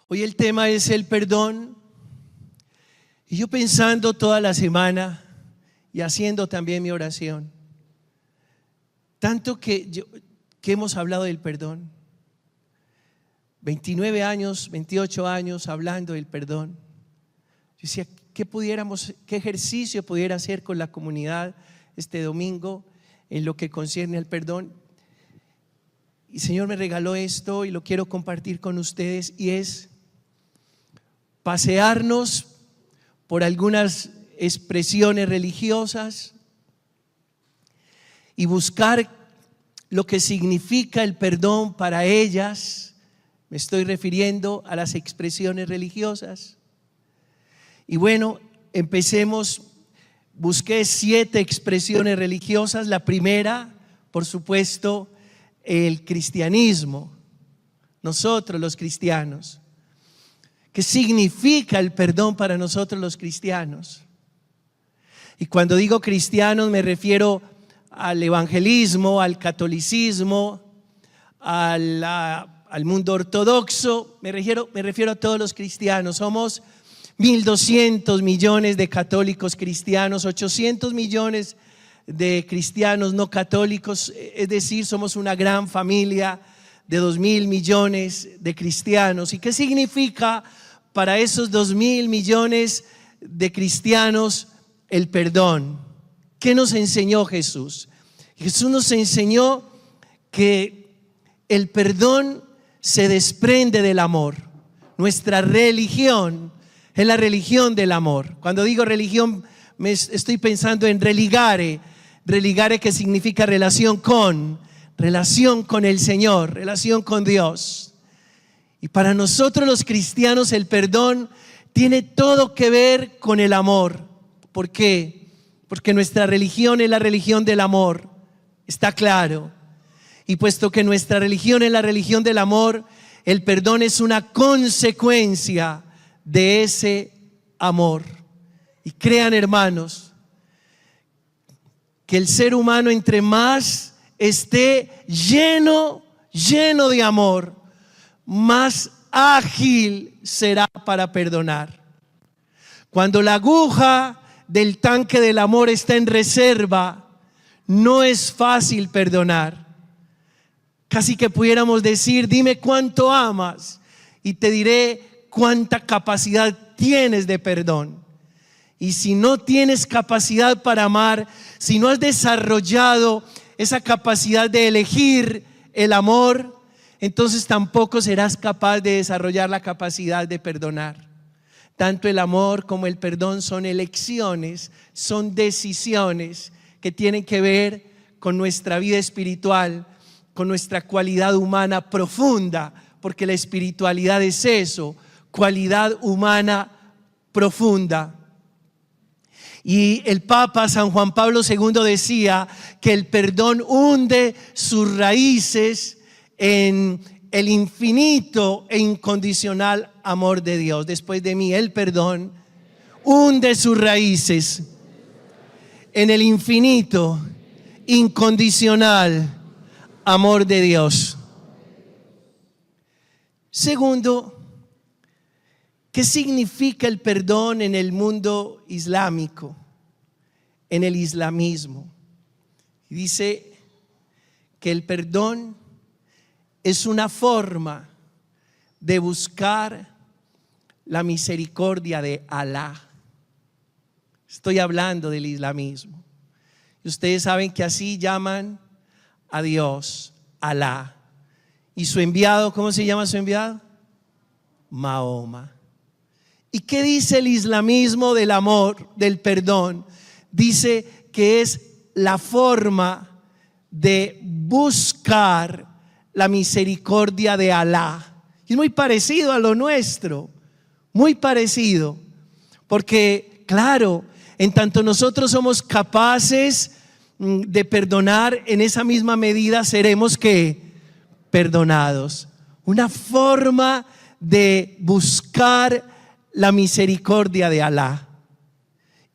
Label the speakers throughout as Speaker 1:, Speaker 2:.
Speaker 1: Hoy el tema es el perdón. Y yo pensando toda la semana y haciendo también mi oración, tanto que hemos hablado del perdón, 29 años, 28 años hablando del perdón. Yo decía, ¿qué ejercicio pudiera hacer con la comunidad este domingo en lo que concierne al perdón? Y el Señor me regaló esto y lo quiero compartir con ustedes, y es pasearnos por algunas expresiones religiosas y buscar lo que significa el perdón para ellas. Me estoy refiriendo a las expresiones religiosas. Y bueno, empecemos. Busqué 7 expresiones religiosas. La primera, por supuesto, el cristianismo. Nosotros los cristianos. ¿Qué significa el perdón para nosotros los cristianos? Y cuando digo cristianos me refiero al evangelismo, al catolicismo, al mundo ortodoxo. Me refiero a todos los cristianos. Somos 1.200 millones de católicos cristianos, 800 millones de cristianos no católicos. Es decir, somos una gran familia de 2.000 millones de cristianos. ¿Y qué significa para esos 2.000 millones de cristianos el perdón? ¿Qué nos enseñó Jesús? Jesús nos enseñó que el perdón se desprende del amor. Nuestra religión es la religión del amor. Cuando digo religión, estoy pensando en religare. Religare, que significa relación con el Señor, relación con Dios. Y para nosotros los cristianos el perdón tiene todo que ver con el amor. ¿Por qué? Porque nuestra religión es la religión del amor, está claro. Y puesto que nuestra religión es la religión del amor, el perdón es una consecuencia de ese amor. Y crean, hermanos, que el ser humano, entre más esté lleno de amor, más ágil será para perdonar. Cuando la aguja del tanque del amor está en reserva, no es fácil perdonar. Casi que pudiéramos decir: dime cuánto amas y te diré cuánta capacidad tienes de perdón. Y si no tienes capacidad para amar, si no has desarrollado esa capacidad de elegir el amor, entonces tampoco serás capaz de desarrollar la capacidad de perdonar. Tanto el amor como el perdón son elecciones, son decisiones que tienen que ver con nuestra vida espiritual, con nuestra cualidad humana profunda, porque la espiritualidad es eso, cualidad humana profunda. Y el Papa San Juan Pablo II decía que el perdón hunde sus raíces en el infinito e incondicional amor de Dios. Después de mí, el perdón hunde sus raíces en el infinito, incondicional amor de Dios. Segundo, ¿qué significa el perdón en el mundo islámico, en el islamismo? Dice que el perdón es una forma de buscar la misericordia de Alá. Estoy hablando del islamismo. Y ustedes saben que así llaman a Dios, Alá. Y su enviado, ¿cómo se llama su enviado? Mahoma. ¿Y qué dice el islamismo del amor, del perdón? Dice que es la forma de buscar la misericordia de Alá. Y es muy parecido a lo nuestro, muy parecido. Porque, claro, en tanto nosotros somos capaces de perdonar, en esa misma medida seremos perdonados. Una forma de buscar la misericordia de Alá.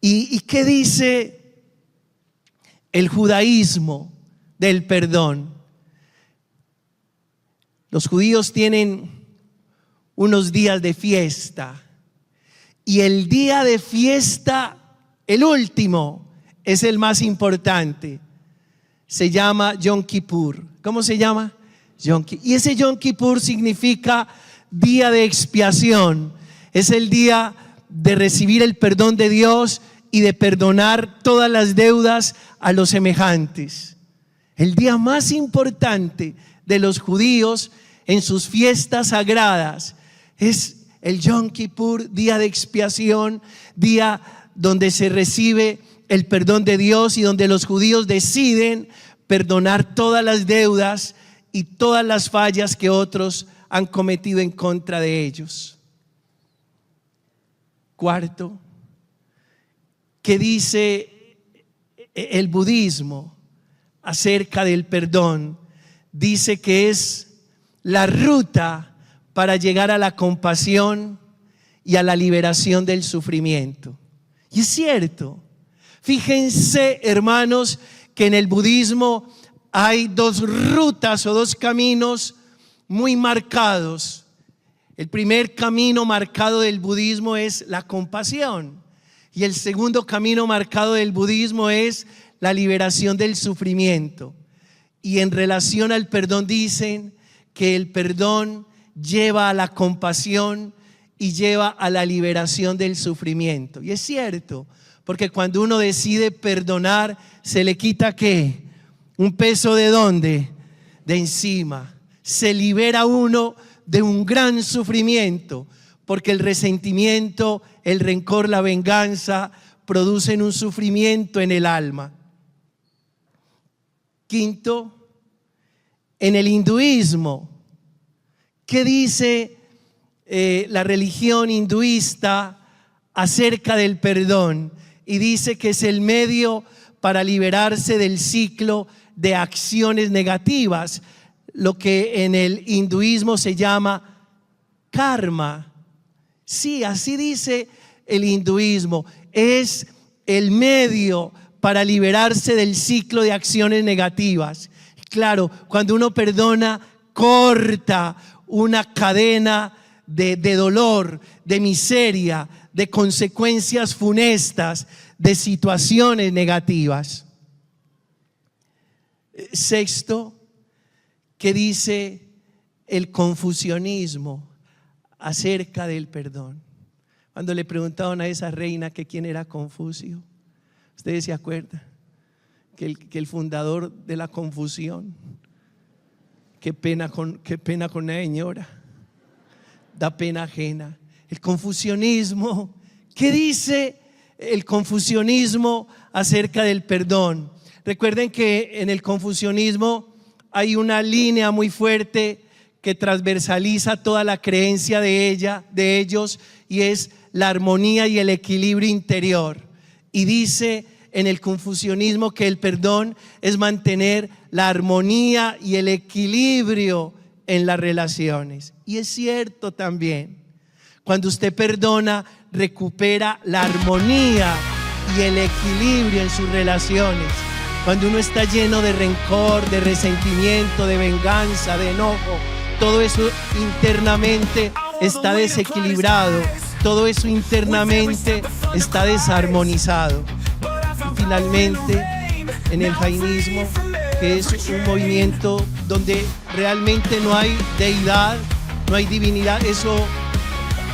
Speaker 1: ¿Y qué dice el judaísmo del perdón? Los judíos tienen unos días de fiesta. Y el día de fiesta, el último, es el más importante. Se llama Yom Kippur. ¿Cómo se llama? Yom Kippur. Y ese Yom Kippur significa día de expiación. Es el día de recibir el perdón de Dios y de perdonar todas las deudas a los semejantes. El día más importante de los judíos en sus fiestas sagradas es el Yom Kippur, día de expiación, día donde se recibe el perdón de Dios y donde los judíos deciden perdonar todas las deudas y todas las fallas que otros han cometido en contra de ellos. Cuarto, ¿qué dice el budismo acerca del perdón? Dice que es la ruta para llegar a la compasión y a la liberación del sufrimiento. Y es cierto. Fíjense, hermanos, que en el budismo hay dos rutas o dos caminos muy marcados. El primer camino marcado del budismo es la compasión, y el segundo camino marcado del budismo es la liberación del sufrimiento. Y en relación al perdón dicen que el perdón lleva a la compasión y lleva a la liberación del sufrimiento. Y es cierto, porque cuando uno decide perdonar, se le quita ¿qué? Un peso ¿de dónde? De encima. Se libera uno de un gran sufrimiento, porque el resentimiento, el rencor, la venganza producen un sufrimiento en el alma. Quinto, en el hinduismo, ¿qué dice la religión hinduista acerca del perdón? Y dice que es el medio para liberarse del ciclo de acciones negativas, lo que en el hinduismo se llama karma. Sí, así dice el hinduismo, es el medio para liberarse del ciclo de acciones negativas. Claro, cuando uno perdona, corta una cadena de dolor, de miseria, de consecuencias funestas, de situaciones negativas. Sexto, ¿qué dice el confucianismo acerca del perdón? Cuando le preguntaron a esa reina que quién era Confucio, ¿ustedes se acuerdan? Que el fundador de la confusión. Qué pena con la señora, da pena ajena. El confucianismo, ¿qué dice el confucianismo acerca del perdón? Recuerden que en el confucianismo hay una línea muy fuerte que transversaliza toda la creencia de ellos, y es la armonía y el equilibrio interior. Y dice en el confucianismo que el perdón es mantener la armonía y el equilibrio en las relaciones. Y es cierto también. Cuando usted perdona, recupera la armonía y el equilibrio en sus relaciones. Cuando uno está lleno de rencor, de resentimiento, de venganza, de enojo, todo eso internamente está desequilibrado, todo eso internamente está desarmonizado. Y finalmente, en el jainismo, que es un movimiento donde realmente no hay deidad, no hay divinidad, eso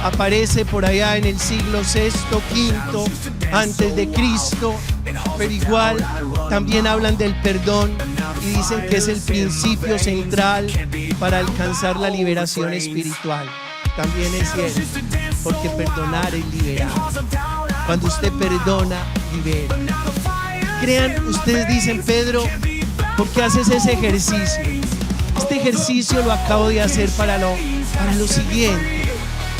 Speaker 1: aparece por allá en el siglo VI, V antes de Cristo, pero igual también hablan del perdón y dicen que es el principio central para alcanzar la liberación espiritual. También es cierto, porque perdonar es liberar. Cuando usted perdona, libera. Crean, ustedes dicen, Pedro, ¿por qué haces ese ejercicio? Este ejercicio lo acabo de hacer para lo siguiente.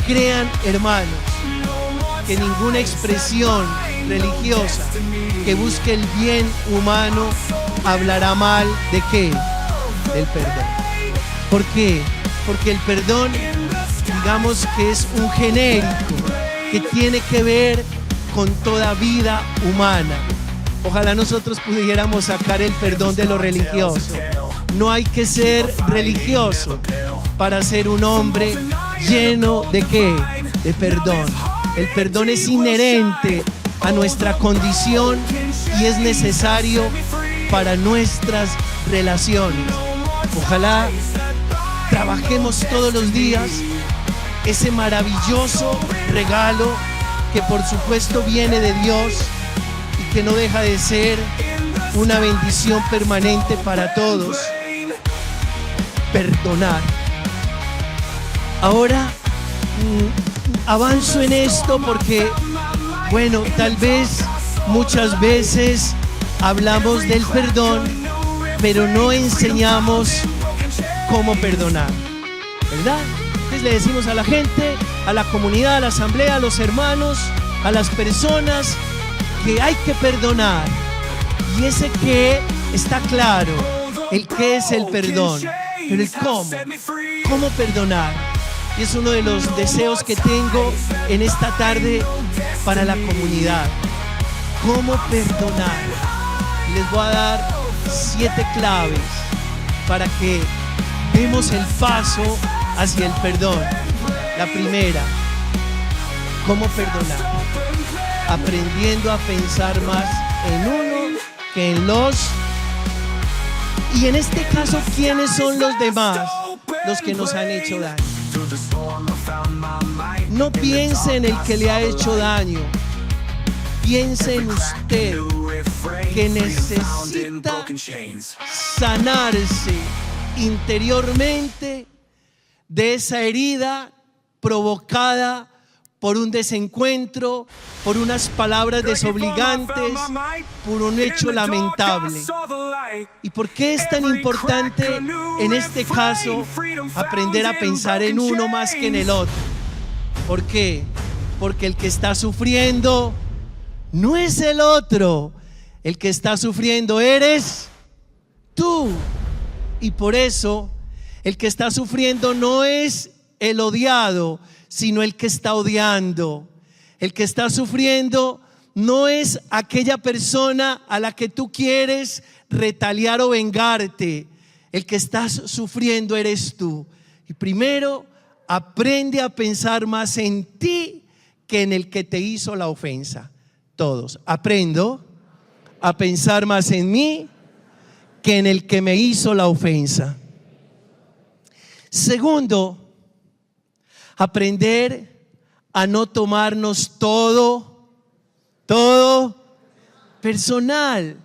Speaker 1: Crean, hermanos, que ninguna expresión religiosa que busque el bien humano hablará mal ¿de qué? Del perdón. ¿Por qué? Porque el perdón, digamos que es un genérico que tiene que ver con toda vida humana. Ojalá nosotros pudiéramos sacar el perdón de lo religioso. No hay que ser religioso para ser un hombre lleno ¿de qué? De perdón. El perdón es inherente a nuestra condición y es necesario para nuestras relaciones. Ojalá trabajemos todos los días ese maravilloso regalo que por supuesto viene de Dios y que no deja de ser una bendición permanente para todos. Perdonar. Ahora avanzo en esto porque, bueno, tal vez muchas veces hablamos del perdón, pero no enseñamos cómo perdonar, ¿verdad? Entonces le decimos a la gente, a la comunidad, a la asamblea, a los hermanos, a las personas que hay que perdonar. Y ese qué está claro, el qué es el perdón, pero el cómo perdonar. Y es uno de los deseos que tengo en esta tarde para la comunidad. ¿Cómo perdonar? Les voy a dar 7 claves para que demos el paso hacia el perdón. La primera, ¿cómo perdonar? Aprendiendo a pensar más en uno que en los. Y en este caso, ¿quiénes son los demás? Los que nos han hecho daño. No piense en el que le ha hecho daño. Piense en usted, que necesita sanarse interiormente de esa herida provocada por un desencuentro, por unas palabras desobligantes, por un hecho lamentable. ¿Y por qué es tan importante en este caso aprender a pensar en uno más que en el otro? ¿Por qué? Porque el que está sufriendo no es el otro, el que está sufriendo eres tú. Y por eso el que está sufriendo no es el odiado, sino el que está odiando. El que está sufriendo no es aquella persona a la que tú quieres retaliar o vengarte. El que está sufriendo eres tú. Y primero, aprende a pensar más en ti que en el que te hizo la ofensa. Todos, aprendo a pensar más en mí que en el que me hizo la ofensa. Segundo, aprender a no tomarnos todo personal.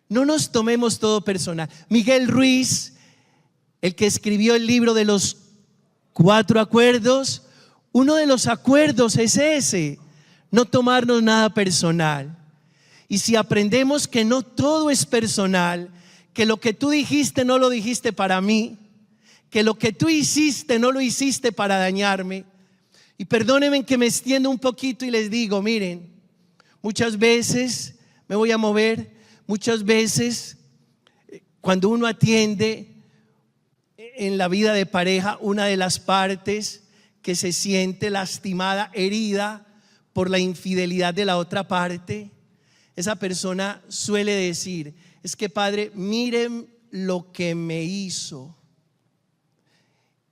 Speaker 1: No nos tomemos todo personal. Miguel Ruiz, el que escribió el libro de los 4 acuerdos, uno de los acuerdos es ese, no tomarnos nada personal. Y si aprendemos que no todo es personal, que lo que tú dijiste no lo dijiste para mí, que lo que tú hiciste no lo hiciste para dañarme. Y perdónenme que me extiendo un poquito y les digo, miren, muchas veces me voy a mover, muchas veces cuando uno atiende en la vida de pareja, una de las partes que se siente lastimada, herida por la infidelidad de la otra parte, esa persona suele decir, es que padre, miren lo que me hizo.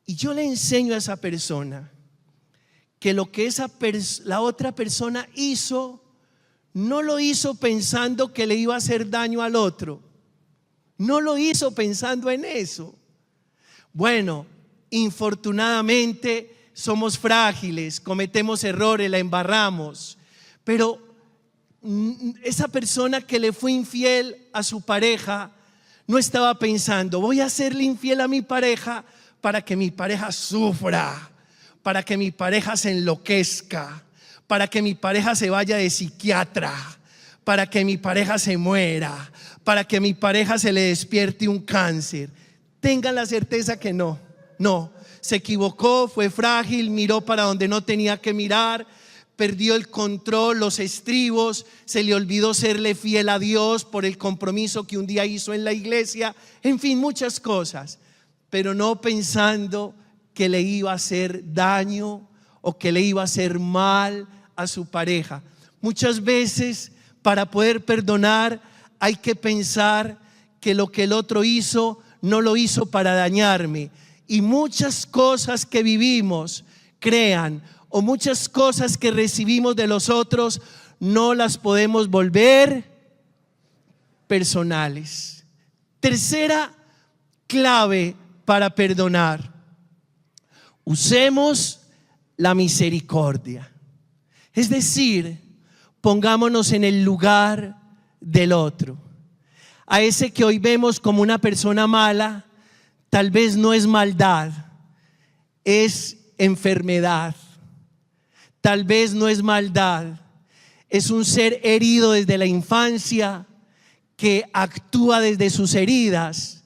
Speaker 1: Y yo le enseño a esa persona que lo que la otra persona hizo, no lo hizo pensando que le iba a hacer daño al otro. No lo hizo pensando en eso. Bueno, infortunadamente somos frágiles, cometemos errores, la embarramos. Pero esa persona que le fue infiel a su pareja no estaba pensando, voy a serle infiel a mi pareja para que mi pareja sufra, para que mi pareja se enloquezca, para que mi pareja se vaya de psiquiatra, para que mi pareja se muera, para que mi pareja se le despierte un cáncer. Tengan la certeza que no, se equivocó, fue frágil, miró para donde no tenía que mirar, perdió el control, los estribos, se le olvidó serle fiel a Dios por el compromiso que un día hizo en la iglesia, en fin, muchas cosas, pero no pensando que le iba a hacer daño o que le iba a hacer mal a su pareja. Muchas veces para poder perdonar hay que pensar que lo que el otro hizo no lo hizo para dañarme. Y muchas cosas que vivimos, crean, o muchas cosas que recibimos de los otros, no las podemos volver personales. Tercera clave para perdonar: usemos la misericordia. Es decir, pongámonos en el lugar del otro. A ese que hoy vemos como una persona mala, tal vez no es maldad, es enfermedad. Tal vez no es maldad, es un ser herido desde la infancia que actúa desde sus heridas.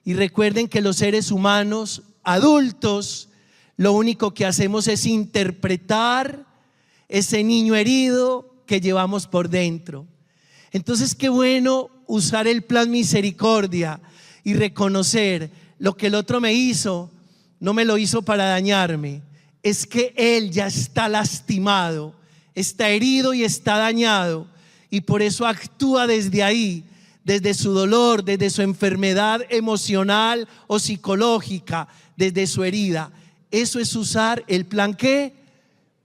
Speaker 1: Y recuerden que los seres humanos adultos, lo único que hacemos es interpretar ese niño herido que llevamos por dentro. Entonces, qué bueno usar el plan misericordia y reconocer: lo que el otro me hizo, no me lo hizo para dañarme, es que él ya está lastimado, está herido y está dañado, y por eso actúa desde ahí, desde su dolor, desde su enfermedad emocional o psicológica, desde su herida. Eso es usar el plan ¿qué?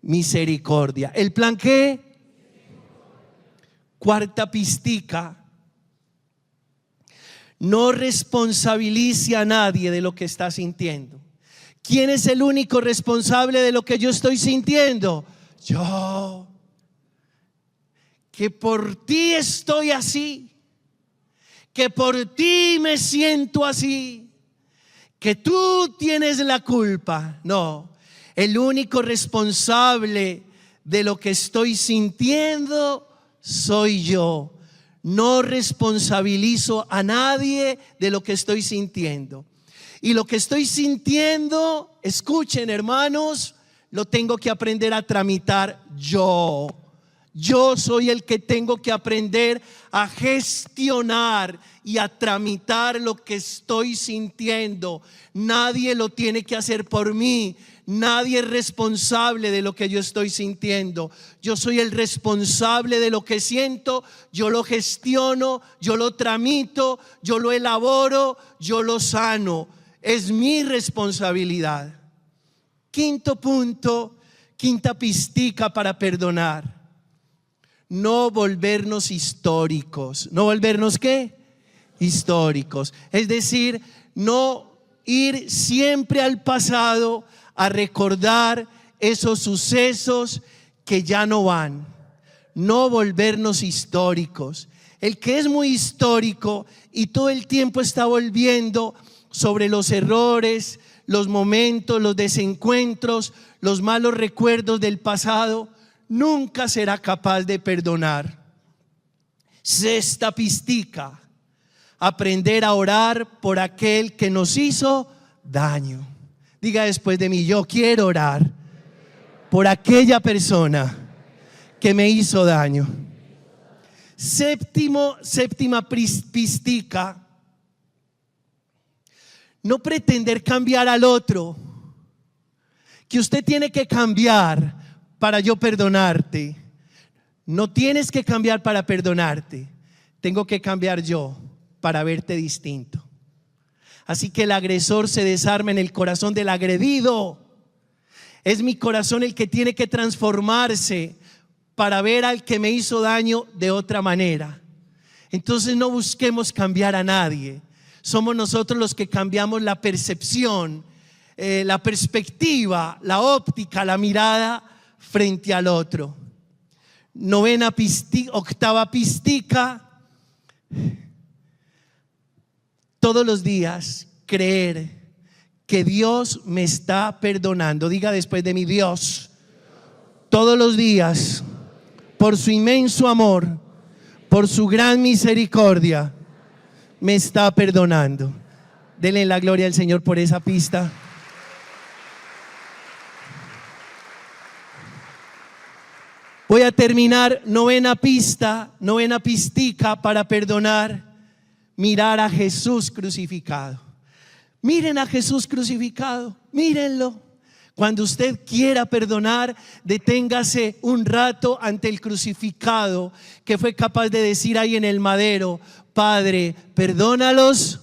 Speaker 1: Misericordia. ¿El plan qué? Cuarta pistica: no responsabilice a nadie de lo que está sintiendo. ¿Quién es el único responsable de lo que yo estoy sintiendo? Yo. Que por ti estoy así, que por ti me siento así, que tú tienes la culpa. No, el único responsable de lo que estoy sintiendo soy yo. No responsabilizo a nadie de lo que estoy sintiendo. Y lo que estoy sintiendo, escuchen hermanos, lo tengo que aprender a tramitar yo. Yo soy el que tengo que aprender a gestionar y a tramitar lo que estoy sintiendo. Nadie lo tiene que hacer por mí. Nadie es responsable de lo que yo estoy sintiendo. Yo soy el responsable de lo que siento. Yo lo gestiono, yo lo tramito, yo lo elaboro, yo lo sano. Es mi responsabilidad. Quinto punto, quinta pistica para perdonar: no volvernos históricos. ¿No volvernos qué? Históricos. Es decir, no ir siempre al pasado a recordar esos sucesos que ya no van. No volvernos históricos. El que es muy histórico y todo el tiempo está volviendo sobre los errores, los momentos, los desencuentros, los malos recuerdos del pasado, nunca será capaz de perdonar. Sexta pistica: aprender a orar por aquel que nos hizo daño. Diga después de mí: yo quiero orar por aquella persona que me hizo daño. Séptima pistica: no pretender cambiar al otro, que usted tiene que cambiar para yo perdonarte. No tienes que cambiar para perdonarte. Tengo que cambiar yo para verte distinto. Así que el agresor se desarma en el corazón del agredido. Es mi corazón el que tiene que transformarse para ver al que me hizo daño de otra manera. Entonces no busquemos cambiar a nadie. Somos nosotros los que cambiamos la percepción, la perspectiva, la óptica, la mirada frente al otro. Octava pistica: todos los días creer que Dios me está perdonando. Diga después de mí: Dios, todos los días, por su inmenso amor, por su gran misericordia, me está perdonando. Denle la gloria al Señor por esa pista. Voy a terminar. Novena pistica para perdonar: mirar a Jesús crucificado. Miren a Jesús crucificado, mírenlo. Cuando usted quiera perdonar, deténgase un rato ante el crucificado, que fue capaz de decir ahí en el madero: Padre, perdónalos.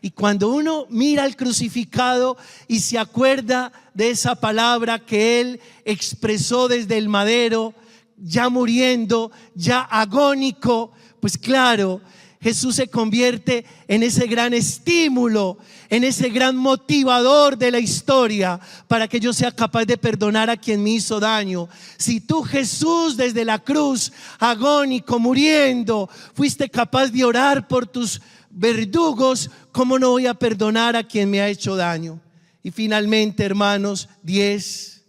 Speaker 1: Y cuando uno mira al crucificado y se acuerda de esa palabra que Él expresó desde el madero, ya muriendo, ya agónico, pues claro, Jesús se convierte en ese gran estímulo, en ese gran motivador de la historia para que yo sea capaz de perdonar a quien me hizo daño. Si tú, Jesús, desde la cruz, agónico, muriendo, fuiste capaz de orar por tus verdugos, ¿cómo no voy a perdonar a quien me ha hecho daño? Y finalmente, hermanos, 10,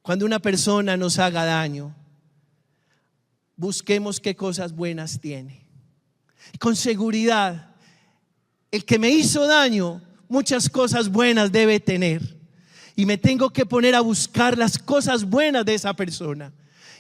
Speaker 1: cuando una persona nos haga daño, busquemos qué cosas buenas tiene. Y con seguridad, el que me hizo daño, muchas cosas buenas debe tener. Y me tengo que poner a buscar las cosas buenas de esa persona.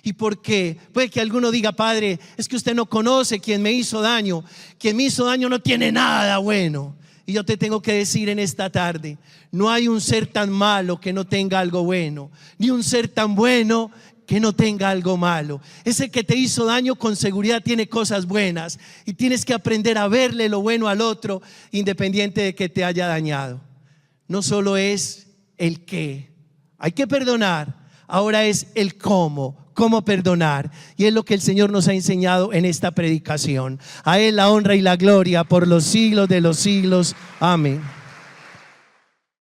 Speaker 1: ¿Y por qué? Puede que alguno diga: padre, es que usted no conoce quien me hizo daño. Quien me hizo daño no tiene nada bueno. Y yo te tengo que decir en esta tarde: no hay un ser tan malo que no tenga algo bueno, ni un ser tan bueno que no tenga algo malo. Ese que te hizo daño con seguridad tiene cosas buenas, y tienes que aprender a verle lo bueno al otro, independiente de que te haya dañado. No solo es el qué, hay que perdonar, ahora es el cómo perdonar. Y es lo que el Señor nos ha enseñado en esta predicación. A Él la honra y la gloria por los siglos de los siglos. Amén.